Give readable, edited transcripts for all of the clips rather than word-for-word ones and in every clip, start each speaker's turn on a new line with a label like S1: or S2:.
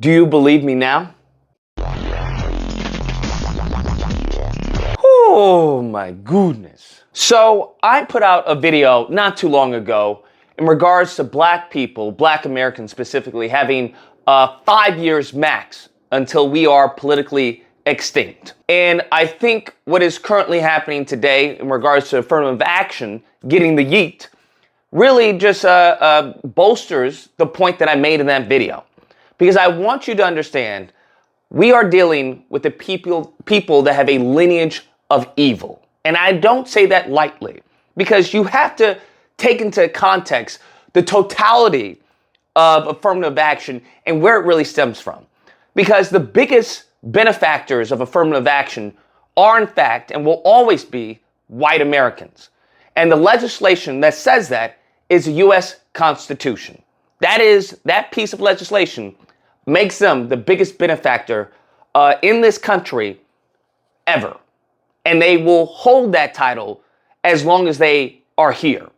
S1: Do you believe me now? Oh my goodness. So I put out a video not too long ago in regards to black people, black Americans specifically, having 5 years max until we are politically extinct. And I think what is currently happening today in regards to affirmative action, getting the yeet, really just bolsters the point that I made in that video. Because I want you to understand, we are dealing with the people that have a lineage of evil. And I don't say that lightly, because you have to take into context the totality of affirmative action and where it really stems from. Because the biggest benefactors of affirmative action are, in fact, and will always be, white Americans. And the legislation that says that is the U.S. Constitution. That piece of legislation makes them the biggest benefactor in this country ever. And they will hold that title as long as they are here.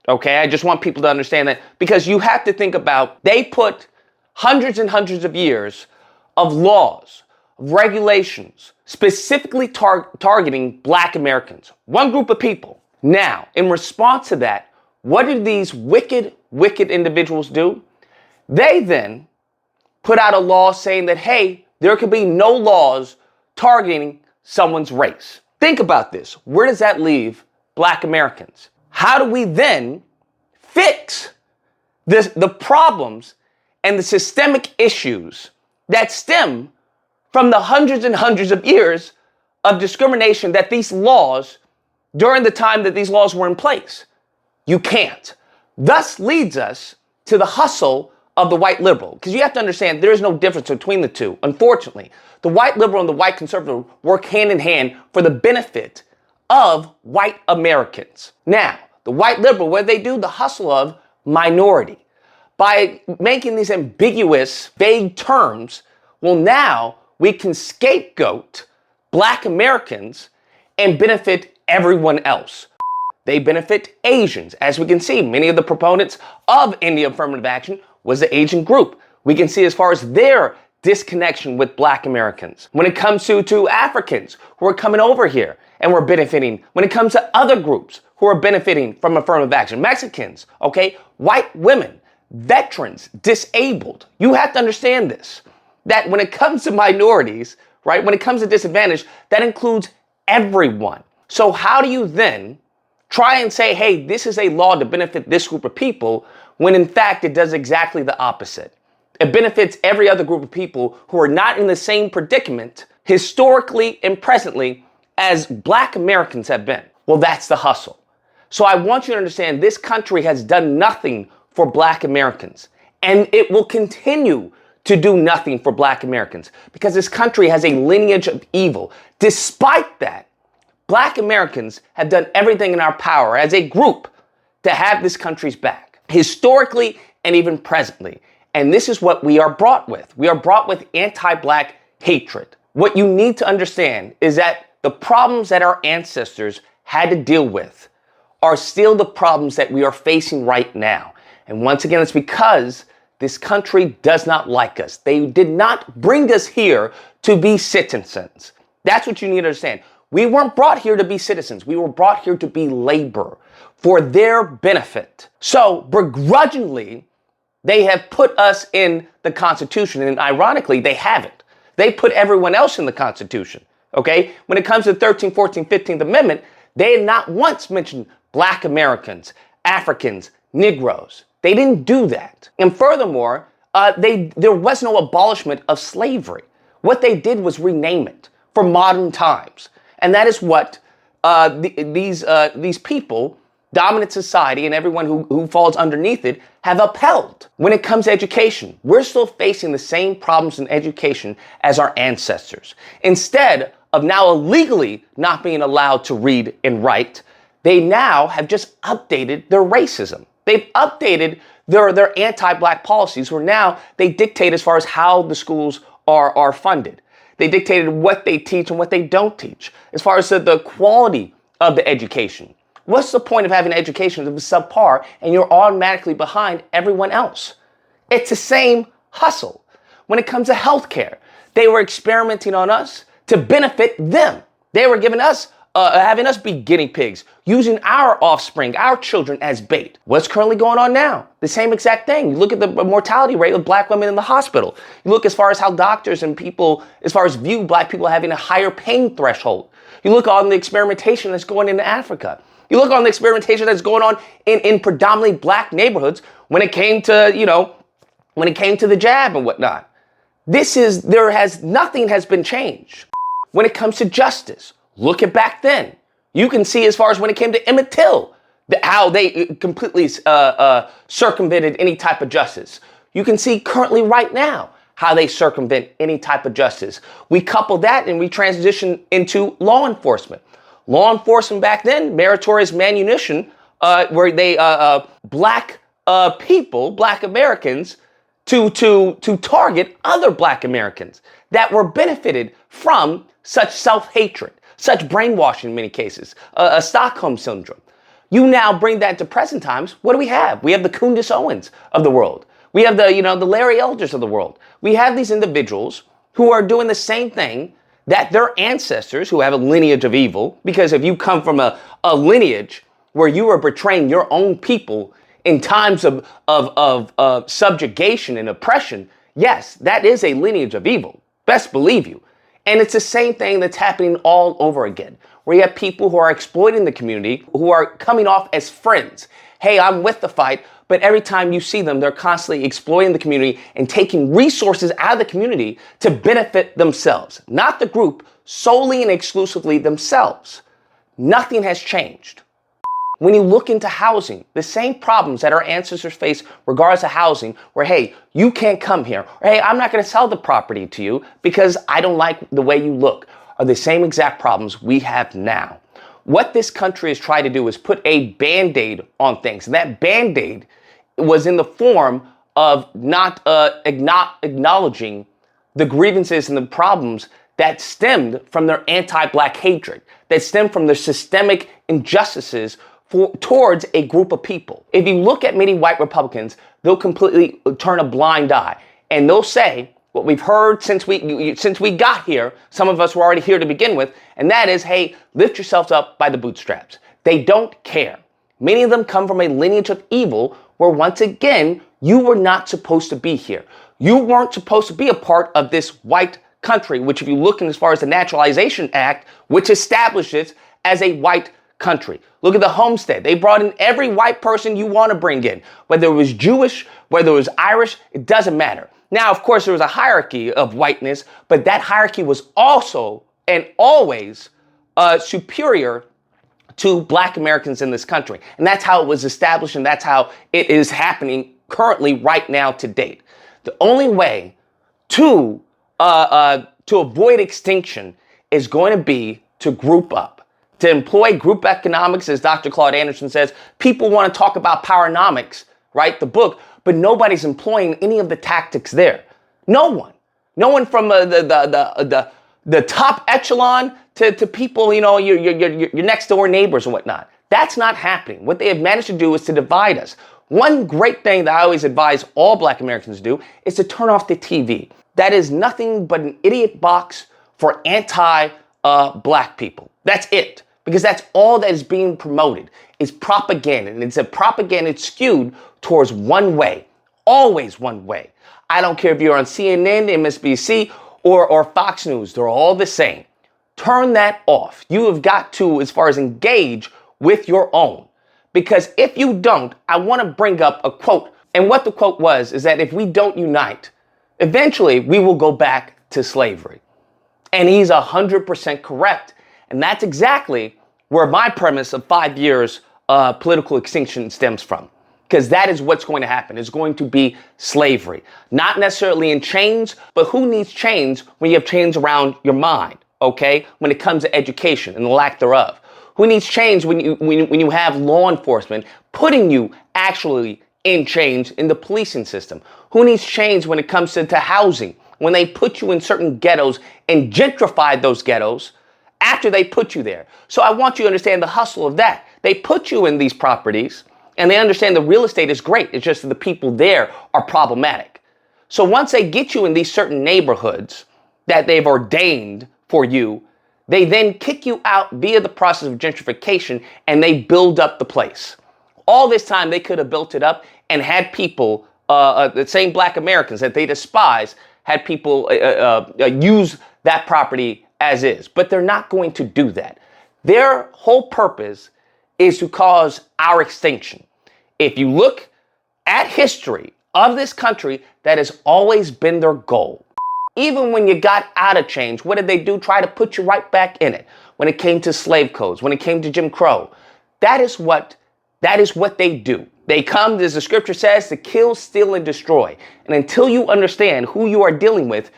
S1: Okay, I just want people to understand that, because you have to think about, they put hundreds and hundreds of years of laws, regulations, specifically targeting black Americans, one group of people. Now, in response to that, what did these wicked individuals do? They then put out a law saying that, hey, there could be no laws targeting someone's race. Think about this. Where does that leave black Americans? How do we then fix the problems and the systemic issues that stem from the hundreds and hundreds of years of discrimination that these laws, during the time that these laws were in place? You can't. Thus leads us to the hustle of the white liberal. Because you have to understand, there is no difference between the two. Unfortunately, the white liberal and the white conservative work hand in hand for the benefit of white Americans. Now, the white liberal, what they do? The hustle of minority. By making these ambiguous, vague terms, well, now we can scapegoat black Americans and benefit everyone else. They benefit Asians. As we can see, many of the proponents of Indian affirmative action was the Asian group. We can see as far as their disconnection with black Americans. When it comes to Africans who are coming over here and we're benefiting, when it comes to other groups who are benefiting from affirmative action, Mexicans, okay, white women, veterans, disabled. You have to understand this, that when it comes to minorities, right, when it comes to disadvantage, that includes everyone. So how do you then try and say, hey, this is a law to benefit this group of people, when in fact it does exactly the opposite? It benefits every other group of people who are not in the same predicament historically and presently as black Americans have been. Well, that's the hustle. So I want you to understand, this country has done nothing for black Americans, and it will continue to do nothing for black Americans, because this country has a lineage of evil. Despite that, black Americans have done everything in our power as a group to have this country's back, historically and even presently. And this is what we are brought with. We are brought with anti-black hatred. What you need to understand is that the problems that our ancestors had to deal with are still the problems that we are facing right now. And once again, it's because this country does not like us. They did not bring us here to be citizens. That's what you need to understand. We weren't brought here to be citizens. We were brought here to be labor for their benefit. So begrudgingly, they have put us in the Constitution, and ironically, they haven't. They put everyone else in the Constitution, okay? When it comes to the 13th, 14th, 15th Amendment, they had not once mentioned black Americans, Africans, Negroes. They didn't do that. And furthermore, there was no abolishment of slavery. What they did was rename it for modern times. And that is what these people, dominant society, and everyone who falls underneath it, have upheld. When it comes to education, we're still facing the same problems in education as our ancestors. Instead of now illegally not being allowed to read and write, they now have just updated their racism. They've updated their anti-black policies, where now they dictate as far as how the schools are funded. They dictated what they teach and what they don't teach, as far as the quality of the education. What's the point of having an education that is subpar and you're automatically behind everyone else? It's the same hustle. when it comes to healthcare. They were experimenting on us to benefit them. They were giving us, having us be guinea pigs, using our offspring, our children as bait. What's currently going on now? The same exact thing. You look at the mortality rate of black women in the hospital. You look as far as how doctors and people, as far as view black people having a higher pain threshold. You look on the experimentation that's going into Africa. You look on the experimentation that's going on in predominantly black neighborhoods when it came to, when it came to the jab and whatnot. Nothing has been changed. When it comes to justice, look at back then. You can see as far as when it came to Emmett Till, how they completely circumvented any type of justice. You can see currently right now how they circumvent any type of justice. We couple that and we transition into law enforcement. Law enforcement back then, meritorious manumission, where they black people, black Americans, to target other black Americans that were benefited from such self-hatred, such brainwashing in many cases, a Stockholm syndrome. You now bring that to present times. What do we have? We have the Candace Owens of the world. We have the Larry Elders of the world. We have these individuals who are doing the same thing that their ancestors, who have a lineage of evil, because if you come from a lineage where you are betraying your own people in times of subjugation and oppression, yes, that is a lineage of evil. Best believe you. And it's the same thing that's happening all over again, where you have people who are exploiting the community, who are coming off as friends. Hey, I'm with the fight, but every time you see them, they're constantly exploiting the community and taking resources out of the community to benefit themselves, not the group, solely and exclusively themselves. Nothing has changed. When you look into housing, the same problems that our ancestors faced regardless of housing, where, hey, you can't come here, or hey, I'm not going to sell the property to you because I don't like the way you look, are the same exact problems we have now. What this country has tried to do is put a Band-Aid on things. And that Band-Aid was in the form of not acknowledging the grievances and the problems that stemmed from their anti-black hatred, that stemmed from their systemic injustices towards a group of people. If you look at many white Republicans, they'll completely turn a blind eye. And they'll say what we've heard since we got here. Some of us were already here to begin with. And that is, hey, lift yourselves up by the bootstraps. They don't care. Many of them come from a lineage of evil where, once again, you were not supposed to be here. You weren't supposed to be a part of this white country, which, if you look in as far as the Naturalization Act, which establishes as a white country. Look at the homestead. They brought in every white person you want to bring in, whether it was Jewish, whether it was Irish, it doesn't matter. Now, of course, there was a hierarchy of whiteness, but that hierarchy was also and always superior to black Americans in this country. And that's how it was established, and that's how it is happening currently right now to date. The only way to avoid extinction is going to be to group up. To employ group economics, as Dr. Claude Anderson says. People want to talk about powernomics, right? The book, but nobody's employing any of the tactics there. No one. No one from the top echelon to people, your next door neighbors and whatnot. That's not happening. What they have managed to do is to divide us. One great thing that I always advise all black Americans to do is to turn off the TV. That is nothing but an idiot box for anti-black people. That's it. Because that's all that is being promoted is propaganda. And it's a propaganda skewed towards one way. Always one way. I don't care if you're on CNN, MSNBC, or Fox News. They're all the same. Turn that off. You have got to, as far as engage with your own. Because if you don't, I want to bring up a quote. And what the quote was is that if we don't unite, eventually we will go back to slavery. And he's 100% correct. And that's exactly where my premise of 5 years political extinction stems from. Because that is what's going to happen. It's going to be slavery. Not necessarily in chains, but who needs chains when you have chains around your mind, okay? When it comes to education and the lack thereof. Who needs chains when you have law enforcement putting you actually in chains in the policing system? Who needs chains when it comes to housing? When they put you in certain ghettos and gentrify those ghettos after they put you there. So I want you to understand the hustle of that. They put you in these properties and they understand the real estate is great. It's just that the people there are problematic. So once they get you in these certain neighborhoods that they've ordained for you, they then kick you out via the process of gentrification, and they build up the place. All this time, they could have built it up and had people, the same black Americans that they despise, had people use that property as is. But they're not going to do that. Their whole purpose is to cause our extinction. If you look at history of this country, that has always been their goal. Even when you got out of change, what did they do? Try to put you right back in it. When it came to slave codes, when it came to Jim Crow, that is what they do. They come, as the scripture says, to kill, steal, and destroy. And until you understand who you are dealing with,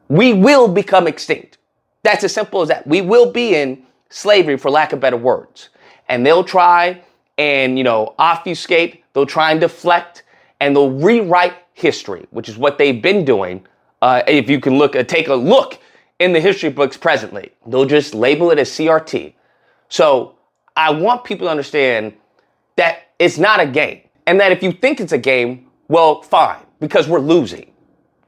S1: we will become extinct. That's as simple as that. We will be in slavery, for lack of better words. And they'll try and, obfuscate. They'll try and deflect, and they'll rewrite history, which is what they've been doing. If you can take a look in the history books presently, they'll just label it as CRT. So I want people to understand that it's not a game, and that if you think it's a game, well, fine, because we're losing.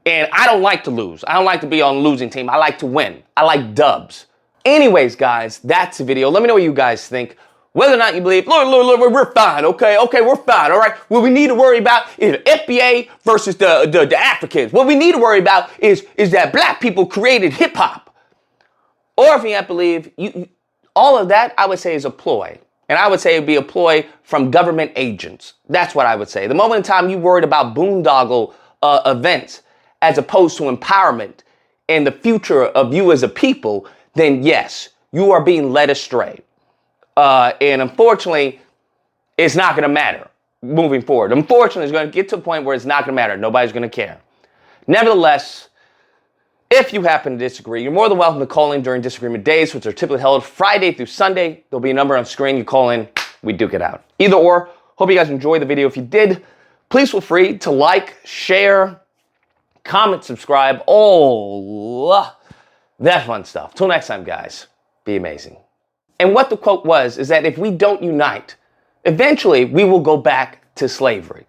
S1: And I don't like to lose. I don't like to be on a losing team. I like to win. I like dubs. Anyways, guys, that's the video. Let me know what you guys think. Whether or not you believe, look, we're fine, okay, we're fine, all right? What we need to worry about is the FBA versus the Africans. What we need to worry about is that black people created hip hop. Or if you don't believe, all of that, I would say, is a ploy. And I would say it would be a ploy from government agents. That's what I would say. The moment in time you worried about boondoggle events as opposed to empowerment and the future of you as a people, then yes, you are being led astray. And unfortunately, it's not going to matter moving forward. Unfortunately, it's going to get to a point where it's not going to matter. Nobody's going to care. Nevertheless, if you happen to disagree, you're more than welcome to call in during disagreement days, which are typically held Friday through Sunday. There'll be a number on screen. You call in, we duke it out. Either or, hope you guys enjoyed the video. If you did, please feel free to like, share, comment, subscribe, all that fun stuff. Till next time, guys, be amazing. And what the quote was is that if we don't unite, eventually we will go back to slavery.